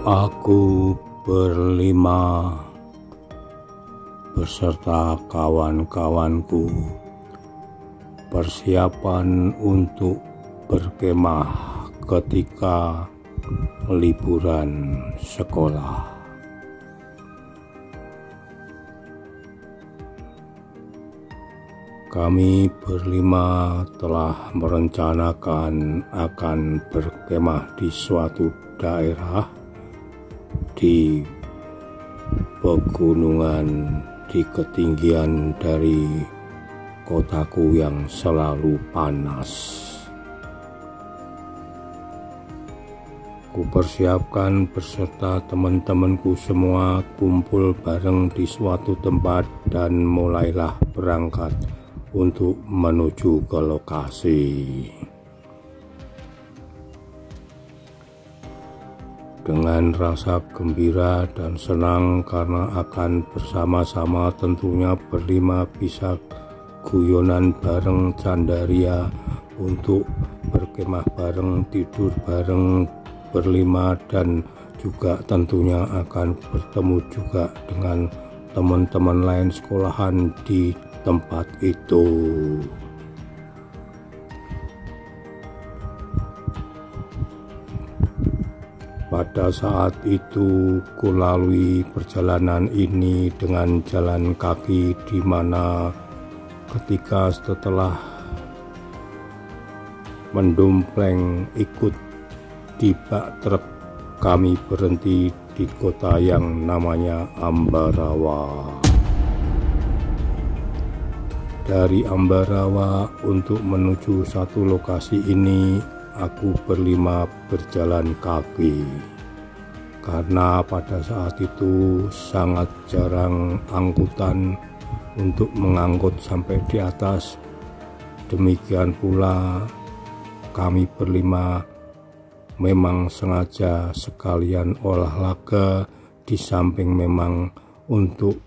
Aku berlima beserta kawan-kawanku persiapan untuk berkemah ketika liburan sekolah. Kami berlima telah merencanakan akan berkemah di suatu daerah di pegunungan di ketinggian dari kotaku yang selalu panas. Kupersiapkan beserta teman-temanku semua kumpul bareng di suatu tempat dan mulailah berangkat untuk menuju ke lokasi. Dengan rasa gembira dan senang karena akan bersama-sama tentunya berlima bisa guyonan bareng candaria untuk berkemah bareng, tidur bareng berlima, dan juga tentunya akan bertemu juga dengan teman-teman lain sekolahan di tempat itu. Pada saat itu kulalui perjalanan ini dengan jalan kaki, di mana ketika setelah mendompleng ikut di bak truk, kami berhenti di kota yang namanya Ambarawa. Dari Ambarawa untuk menuju satu lokasi ini aku berlima berjalan kaki, karena pada saat itu sangat jarang angkutan untuk mengangkut sampai di atas. Demikian pula kami berlima memang sengaja sekalian olahraga, di samping memang untuk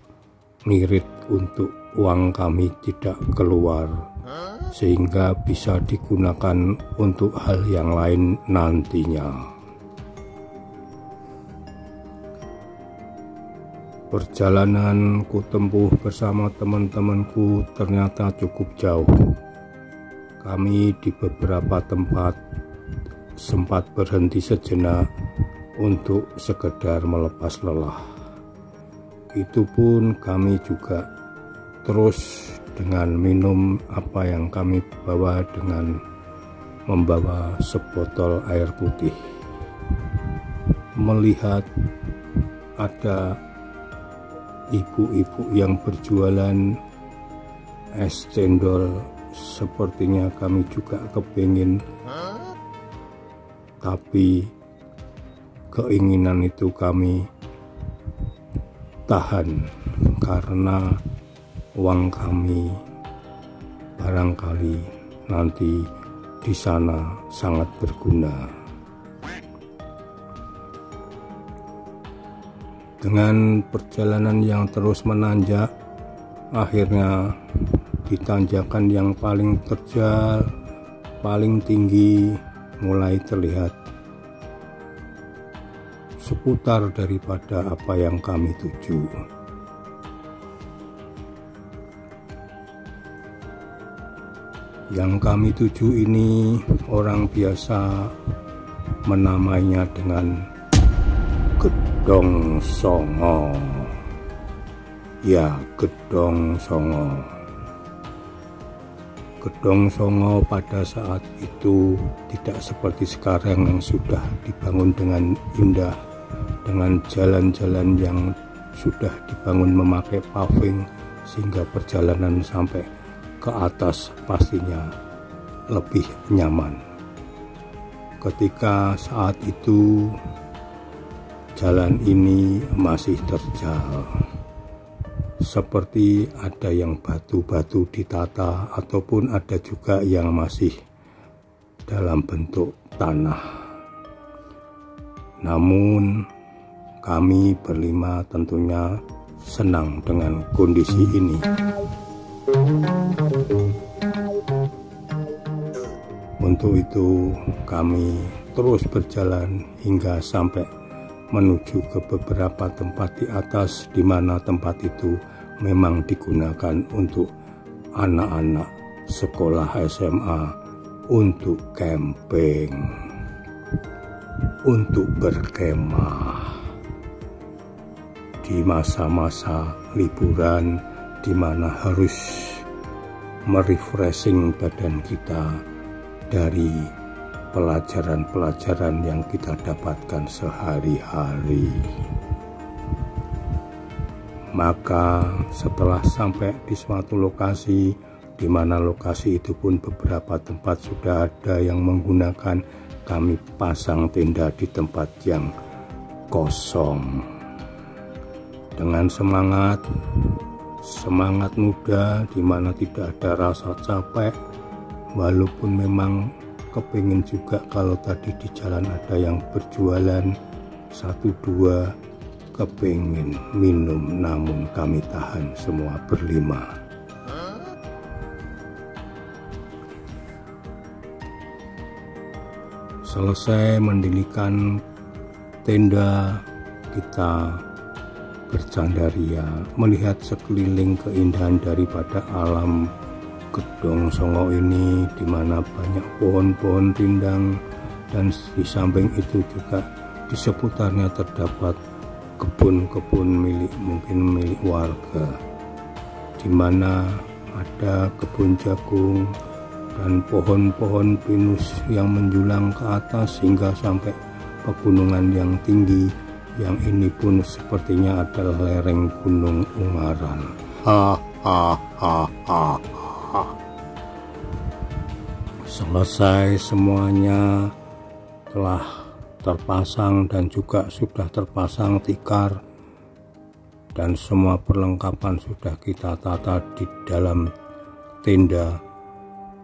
ngirit untuk uang kami tidak keluar, sehingga bisa digunakan untuk hal yang lain nantinya. Perjalanan ku tempuh bersama teman-temanku ternyata cukup jauh. Kami di beberapa tempat sempat berhenti sejenak untuk sekedar melepas lelah. Itu pun kami juga terus dengan minum apa yang kami bawa, dengan membawa sebotol air putih. Melihat ada ibu-ibu yang berjualan es cendol, sepertinya kami juga kepingin, tapi keinginan itu kami tahan karena uang kami barangkali nanti di sana sangat berguna. Dengan perjalanan yang terus menanjak, akhirnya di tanjakan yang paling terjal, paling tinggi, mulai terlihat seputar daripada apa yang kami tuju. Yang kami tuju ini orang biasa menamainya dengan Gedong Songo. Ya, Gedong Songo. Gedong Songo pada saat itu tidak seperti sekarang yang sudah dibangun dengan indah, dengan jalan-jalan yang sudah dibangun memakai paving sehingga perjalanan sampai ke atas pastinya lebih nyaman. Ketika saat itu jalan ini masih terjal, seperti ada yang batu-batu ditata ataupun ada juga yang masih dalam bentuk tanah. Namun kami berlima tentunya senang dengan kondisi ini. Untuk itu kami terus berjalan hingga sampai menuju ke beberapa tempat di atas, di mana tempat itu memang digunakan untuk anak-anak sekolah SMA untuk camping, untuk berkemah di masa-masa liburan, di mana harus merefreshing badan kita dari pelajaran-pelajaran yang kita dapatkan sehari-hari. Maka setelah sampai di suatu lokasi, di mana lokasi itu pun beberapa tempat sudah ada yang menggunakan, kami pasang tenda di tempat yang kosong. Dengan semangat muda, di mana tidak ada rasa capek, walaupun memang kepingin juga kalau tadi di jalan ada yang berjualan, 1-2 kepingin minum, namun kami tahan semua berlima. Selesai mendirikan tenda, kita bercandaria melihat sekeliling keindahan daripada alam Gedong Songo ini, di mana banyak pohon-pohon rindang, dan di samping itu juga di seputarnya terdapat kebun-kebun mungkin milik warga, di mana ada kebun jagung dan pohon-pohon pinus yang menjulang ke atas hingga sampai pegunungan yang tinggi, yang ini pun sepertinya adalah lereng Gunung Ungaran. Selesai semuanya, telah terpasang dan juga sudah terpasang tikar dan semua perlengkapan sudah kita tata di dalam tenda.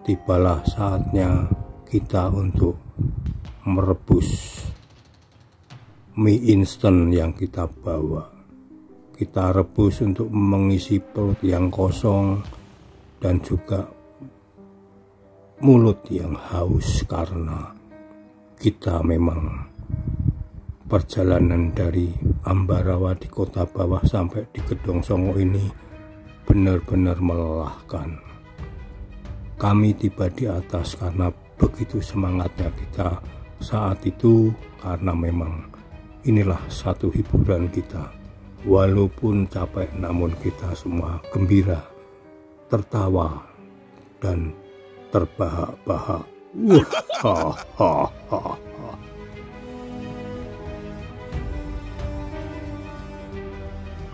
Tibalah saatnya kita untuk merebus mie instan yang kita bawa. Kita rebus untuk mengisi perut yang kosong dan juga mulut yang haus, karena kita memang perjalanan dari Ambarawa di kota bawah sampai di Gedong Songo ini benar-benar melelahkan. Kami tiba di atas karena begitu semangatnya kita saat itu, karena memang inilah satu hiburan kita. Walaupun capek, namun kita semua gembira, tertawa, dan terbahak-bahak.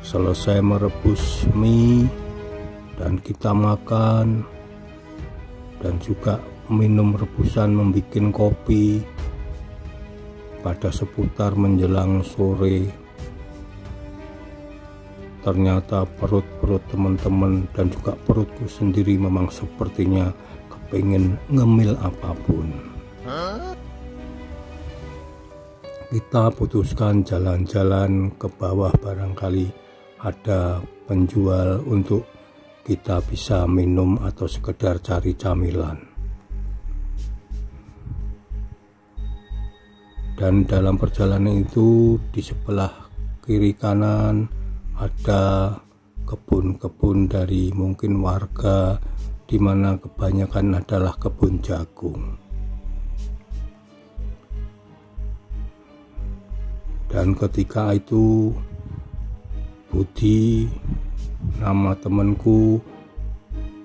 Selesai merebus mie dan kita makan, dan juga minum rebusan, membuat kopi pada seputar menjelang sore. Ternyata perut-perut teman-teman dan juga perutku sendiri memang sepertinya kepingin ngemil apapun. Kita putuskan jalan-jalan ke bawah, barangkali ada penjual untuk kita bisa minum atau sekedar cari camilan. Dan dalam perjalanan itu di sebelah kiri kanan ada kebun-kebun dari mungkin warga, di mana kebanyakan adalah kebun jagung. Dan ketika itu Budi, nama temanku,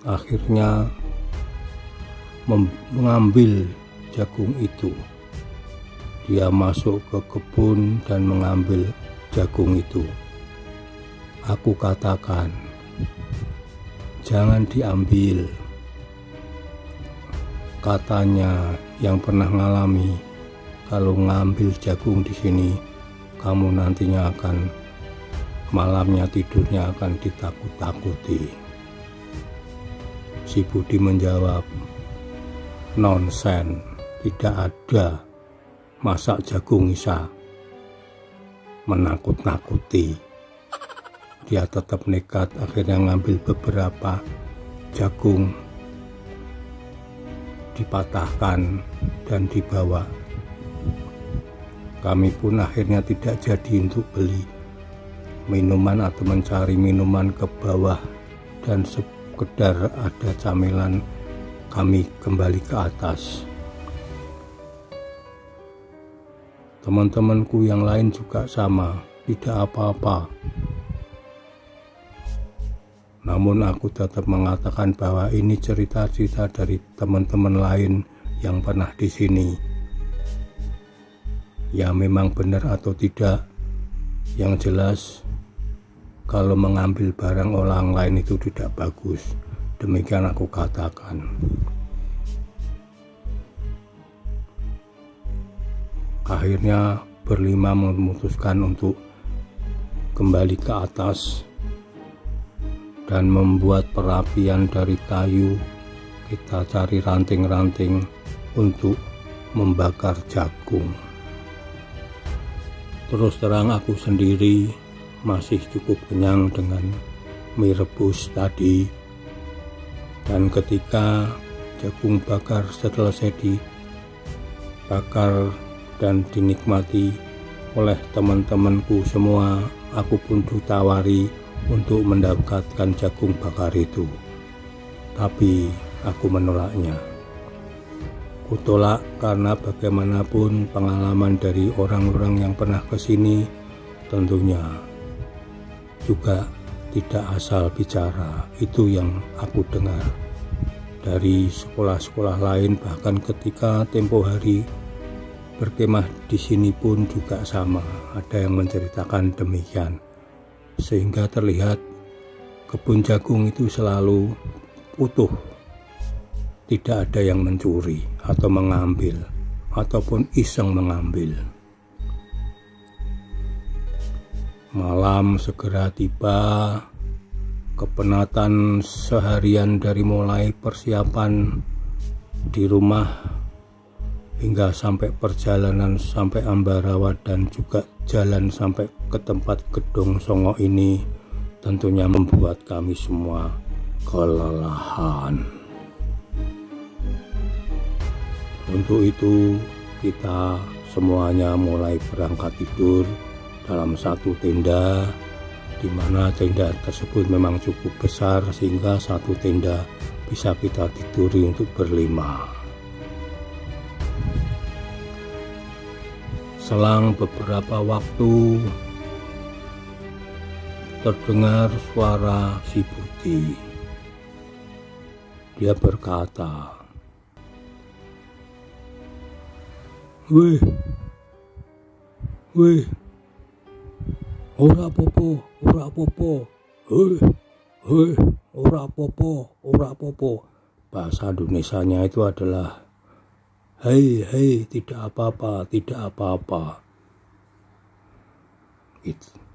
akhirnya mengambil jagung itu. Dia masuk ke kebun dan mengambil jagung itu. Aku katakan, jangan diambil. Katanya yang pernah ngalami, kalau ngambil jagung di sini, kamu nantinya akan malamnya tidurnya akan ditakut-takuti. Si Budi menjawab, nonsen, tidak ada. Masak jagung bisa menakut-nakuti. Dia tetap nekat, akhirnya ngambil beberapa jagung, dipatahkan dan dibawa. Kami pun akhirnya tidak jadi untuk beli minuman atau mencari minuman ke bawah, dan sekedar ada camilan kami kembali ke atas. Teman-temanku yang lain juga sama, tidak apa-apa. Namun aku tetap mengatakan bahwa ini cerita-cerita dari teman-teman lain yang pernah di sini. Ya memang benar atau tidak, yang jelas kalau mengambil barang orang lain itu tidak bagus. Demikian aku katakan. Akhirnya berlima memutuskan untuk kembali ke atas dan membuat perapian dari kayu. Kita cari ranting-ranting untuk membakar jagung. Terus terang aku sendiri masih cukup kenyang dengan mie rebus tadi. Dan ketika jagung bakar selesai dibakar dan dinikmati oleh teman-temanku semua, aku pun ditawari untuk mendapatkan jagung bakar itu. Tapi aku menolaknya. Kutolak karena bagaimanapun pengalaman dari orang-orang yang pernah kesini tentunya juga tidak asal bicara. Itu yang aku dengar dari sekolah-sekolah lain, bahkan ketika tempo hari berkemah di sini pun juga sama, ada yang menceritakan demikian. Sehingga terlihat kebun jagung itu selalu utuh, tidak ada yang mencuri atau mengambil ataupun iseng mengambil. Malam segera tiba, kepenatan seharian dari mulai persiapan di rumah hingga sampai perjalanan sampai Ambarawa dan juga jalan sampai ke tempat Gedong Songo ini tentunya membuat kami semua kelelahan. Untuk itu kita semuanya mulai berangkat tidur dalam satu tenda, di mana tenda tersebut memang cukup besar sehingga satu tenda bisa kita tiduri untuk berlima. Selang beberapa waktu terdengar suara si Budi. Dia berkata, Weh, ora popo, ora popo. Bahasa Indonesianya itu adalah hei, tidak apa-apa.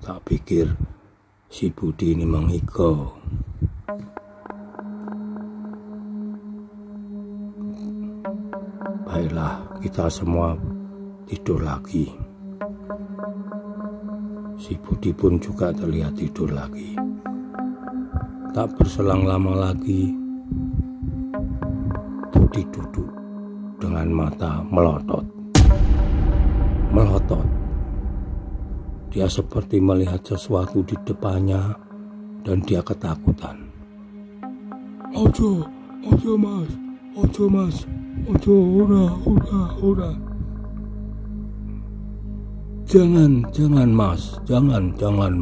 Tak pikir si Budi ini mengigau. Baiklah, kita semua tidur lagi. Si Budi pun juga terlihat tidur lagi. Tak berselang lama lagi, Budi duduk dengan mata melotot. Dia seperti melihat sesuatu di depannya dan dia ketakutan. Ojo mas, ora. Jangan mas. Jangan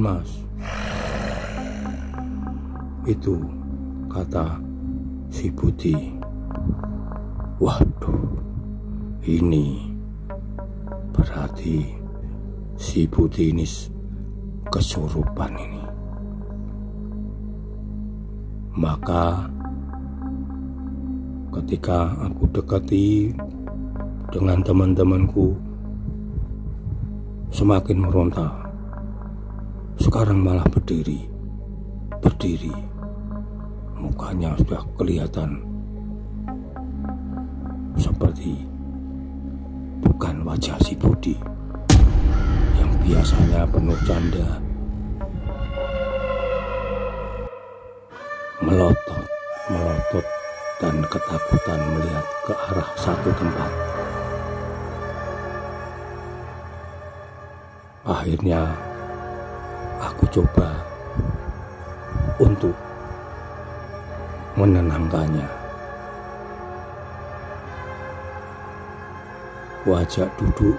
mas. Itu kata si Budi. Waduh, ini berarti si Budi ini kesurupan ini. Maka ketika aku dekati dengan teman-temanku, semakin meronta. Sekarang malah berdiri. Mukanya sudah kelihatan seperti bukan wajah si Budi yang biasanya penuh canda. Melotot dan ketakutan melihat ke arah satu tempat. Akhirnya aku coba untuk menenangkannya. Wajah duduk,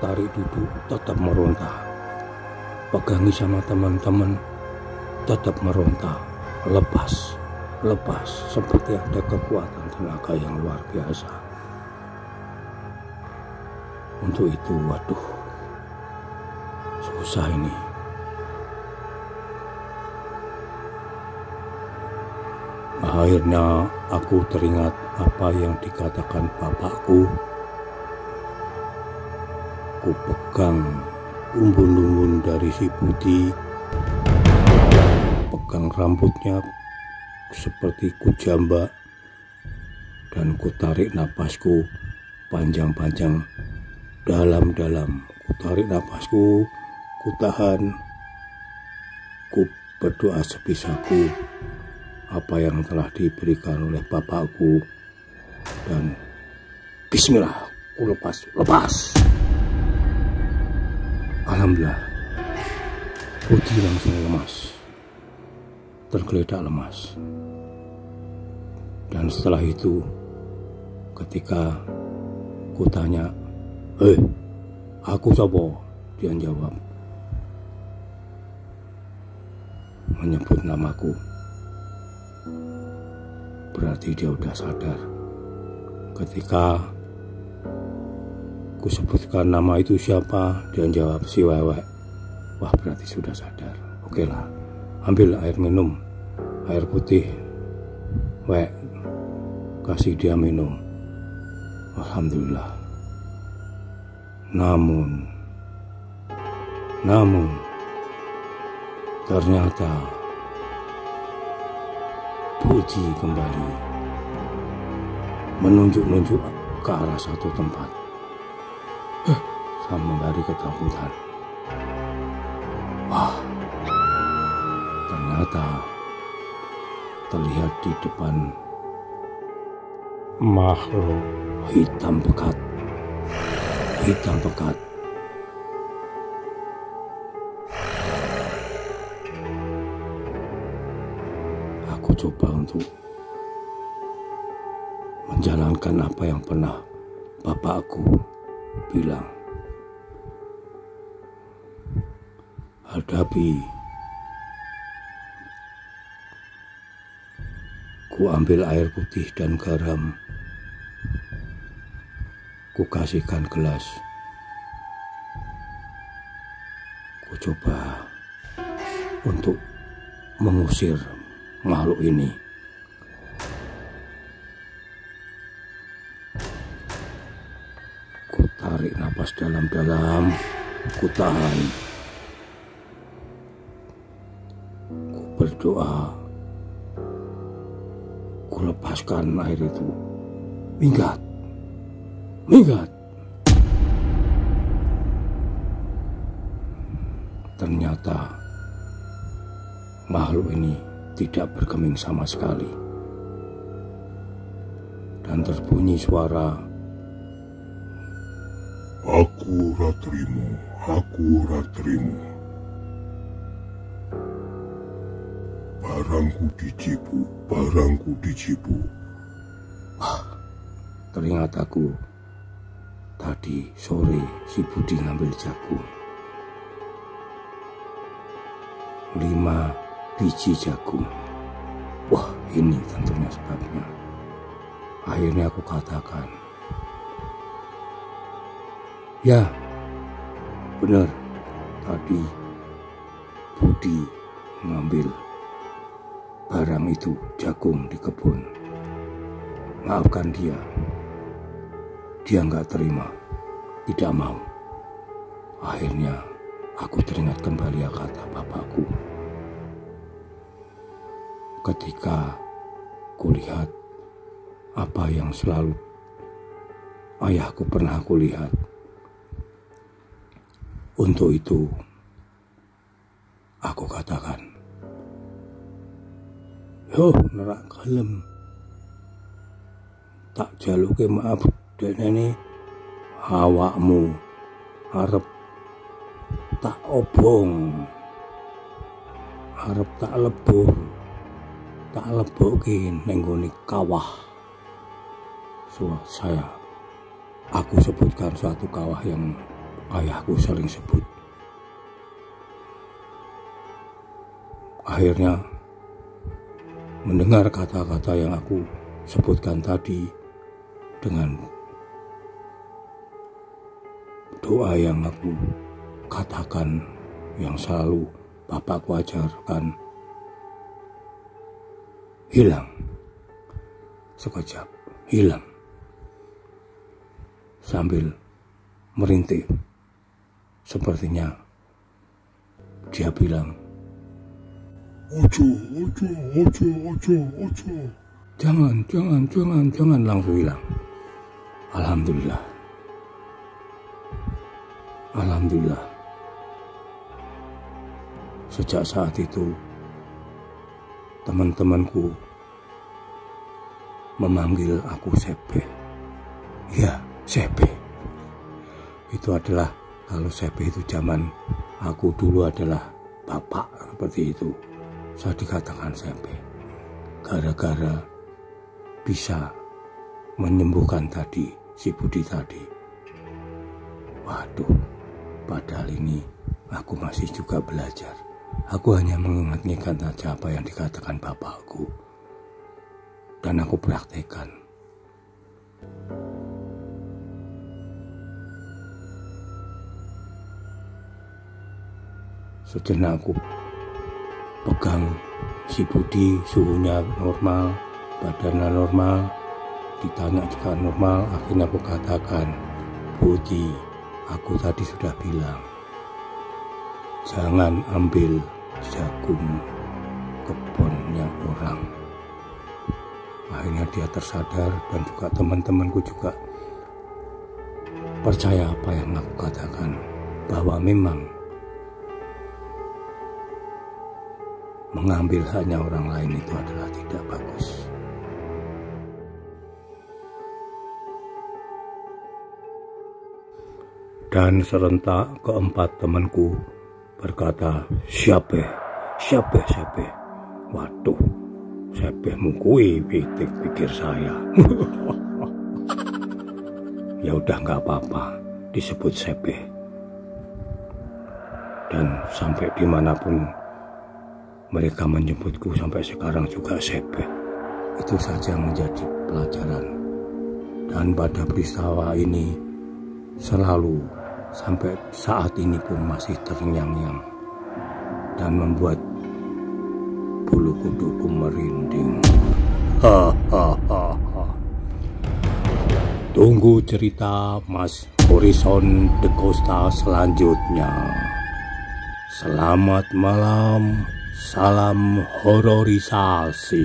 tarik duduk, tetap meronta. Pegangi sama teman-teman, tetap meronta. Lepas, seperti ada kekuatan tenaga yang luar biasa. Untuk itu, waduh, susah ini. Akhirnya aku teringat apa yang dikatakan bapakku. Ku pegang umbun-umbun dari si Budi, pegang rambutnya seperti ku jambak, dan ku tarik napasku panjang-panjang, dalam-dalam. Ku tarik napasku, ku tahan, ku berdoa sebisaku apa yang telah diberikan oleh bapakku, dan bismillah, ku lepas. Alhamdulillah, Budi langsung lemas, tergeletak lemas. Dan setelah itu, ketika ku tanya, aku sopo? Dia jawab, menyebut namaku. Berarti dia udah sadar. Ketika ku sebutkan nama itu siapa, dia jawab si Wewek. Wah, berarti sudah sadar. Oke lah, ambil air minum, air putih, Wek, kasih dia minum. Alhamdulillah. Namun ternyata Budi kembali menunjuk-nunjuk ke arah satu tempat. Saya memberi ketakutan. Wah, ternyata terlihat di depan makhluk hitam pekat. Aku coba untuk menjalankan apa yang pernah bapakku bilang. Hadapi. Ku ambil air putih dan garam. Ku kasihkan gelas. Ku coba untuk mengusir makhluk ini. Ku tarik napas dalam-dalam, ku tahan. Ku berdoa. Ku lepaskan air itu. Minggat. Ternyata makhluk ini tidak bergeming sama sekali. Dan terbunyi suara, Aku ratrimu. Barangku dicipu. Teringat aku, tadi sore si Budi ngambil jagung. 5 biji jagung. Wah, ini tentunya sebabnya. Akhirnya aku katakan, ya benar, tadi Budi ngambil barang itu, jagung di kebun. Maafkan dia nggak terima, tidak mau. Akhirnya aku teringat kembali kata bapakku. Ketika kulihat apa yang selalu ayahku pernah kulihat. Untuk itu aku katakan, yo nerak kalem, tak jaluke maaf denene awakmu arep tak obong, arep tak lebur, tak lebokke ning nggone kawah. Aku sebutkan suatu kawah yang ayahku sering sebut. Akhirnya mendengar kata-kata yang aku sebutkan tadi dengan doa yang aku katakan yang selalu bapakku ajarkan, hilang. Sekejap hilang, sambil merintih. Sepertinya dia bilang, ojo. Jangan, langsung hilang. Alhamdulillah. Sejak saat itu, teman-temanku memanggil aku Sepe. Ya, Sepe. Itu adalah, kalau Sepe itu zaman aku dulu adalah bapak, seperti itu. Saya dikatakan Sepe gara-gara bisa menyembuhkan tadi si Budi tadi. Waduh, padahal ini aku masih juga belajar. Aku hanya mengingat-ingat saja apa yang dikatakan bapakku, dan aku praktekkan. Sejenak aku pegang si Budi, suhunya normal, badannya normal, ditanya juga normal. Akhirnya aku katakan, Budi, aku tadi sudah bilang, jangan ambil jagung kebunnya orang. Akhirnya dia tersadar, dan juga teman-temanku juga percaya apa yang aku katakan, bahwa memang mengambil haknya orang lain itu adalah tidak bagus. Dan serentak keempat temanku berkata, siapa? Waduh, siapa mukui, pikir saya. Ya udah, nggak apa-apa, disebut Sepe. Dan sampai dimanapun mereka menyebutku sampai sekarang juga Sepe. Itu saja menjadi pelajaran. Dan pada peristiwa ini selalu sampai saat ini pun masih terngiang-ngiang dan membuat bulu kuduku merinding. Tunggu cerita Mas Horizon de Costa selanjutnya. Selamat malam. Salam hororisasi.